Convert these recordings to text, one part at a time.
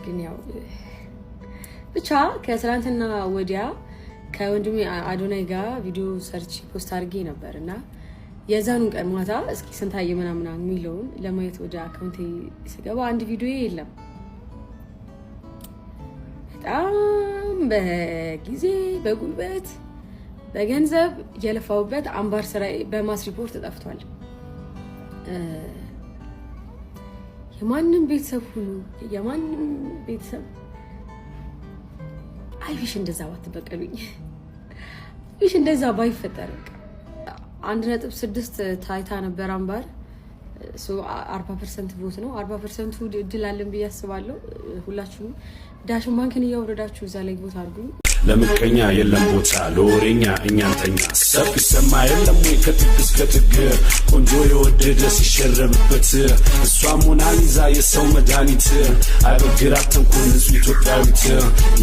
ግን ያው ብቻ ከትላንትና ወዲያ ከወንድሜ አዶናይ ጋር ቪዲዮ ሰርች ፖስት አድርጌ ነበርና የዛኑን ቀን ማታ እስኪ ስንታየ ምናምን የሚለውን ለማየት ወደ አካውንቴ ስገባ አንድ ቪዲዮ የለም። በጣም በጊዜ በጉልበት በገንዘብ የለፋውበት አምባር ስራ በማስ ሪፖርት ጠፍቷል። የማንም ቤተሰብ ሁሉ የማንም ቤተሰብ አይሽ እንደዛ ባትበቀሉኝ አይሽ እንደዛ ባይፈጠር 1.6 ታይታ ነበር አምባር 40% ቮት ነው 40% እድል አለን ብዬ አስባለሁ። ሁላችሁም ዳሽን ባንክን እያወረዳችሁ እዛ ላይ ቮት አድርጉ። ለምቀኛ የለም ቦታ ለወሬኛ እኛንተኛ ሰፍ ይሰማ የለም ወይ ከጥግ እስከ ጥግ ቆንጆ የወደደ ሲሸረብበት እሷ ሞናሊዛ የሰው መድኃኒት አይበግራት ተንኮል ንጹህ ኢትዮጵያዊት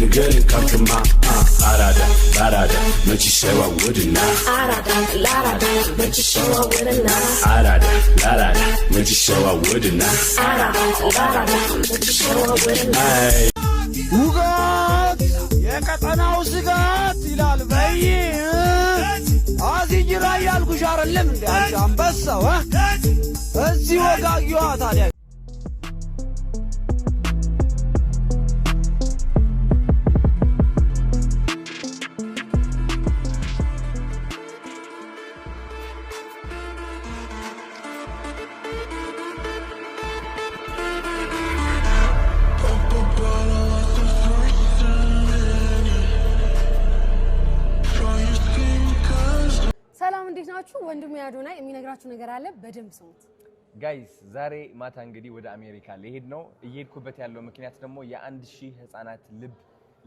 ንገርን ካልክማ አራዳ ላራዳ መች ይሸዋወድና አራዳ ላራዳ መች ይሸዋወድና አራዳ ላራዳ መች ይሸዋወድና አራዳ ላራዳ መች ይሸዋወድና ውጋት የቀጠናው ስጋት ይላል በይ አዚጅራ ያልኩሽ አይደለም እንዴ አንበሳው እዚህ ወጋጊዋ ታዲያ ወንድሜ አዶናይ የሚነግራችሁ ነገር አለ በደንብ ስሙት ጋይስ። ዛሬ ማታ እንግዲህ ወደ አሜሪካ ልሄድ ነው። እየሄድኩበት ያለው ምክንያት ደግሞ የ1000 ህፃናት ልብ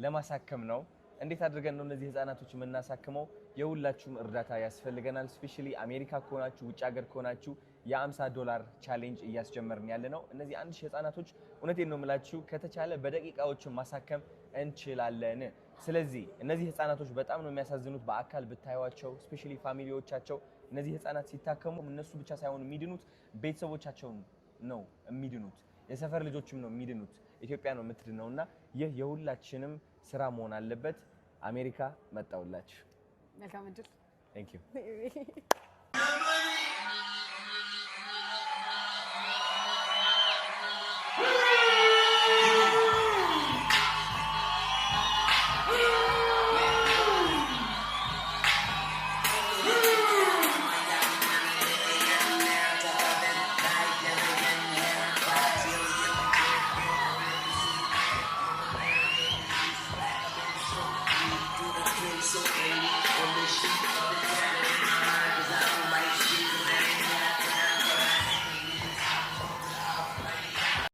ለማሳከም ነው። እንዴት አድርገን ነው እነዚህ ህፃናቶች የምናሳክመው? የሁላችሁም እርዳታ ያስፈልገናል። ስፔሻሊ አሜሪካ ከሆናችሁ ውጭ ሀገር ከሆናችሁ የ$50 ቻሌንጅ እያስጀመርን ያለ ነው። እነዚህ 1000 ህፃናቶች እውነቴን ነው የምላችሁ ከተቻለ በደቂቃዎች ማሳከም እንችላለን። ስለዚህ እነዚህ ህፃናቶች በጣም ነው የሚያሳዝኑት። በአካል ብታዩዋቸው ስፔሻሊ ፋሚሊዎቻቸው እነዚህ ህፃናት ሲታከሙ እነሱ ብቻ ሳይሆን የሚድኑት ቤተሰቦቻቸው ነው የሚድኑት፣ የሰፈር ልጆችም ነው የሚድኑት፣ ኢትዮጵያ ነው የምትድነውና ይህ የሁላችንም ስራ መሆን አለበት። አሜሪካ መጣውላችሁ። መልካም እድል። Thank you. So, on the sheet of the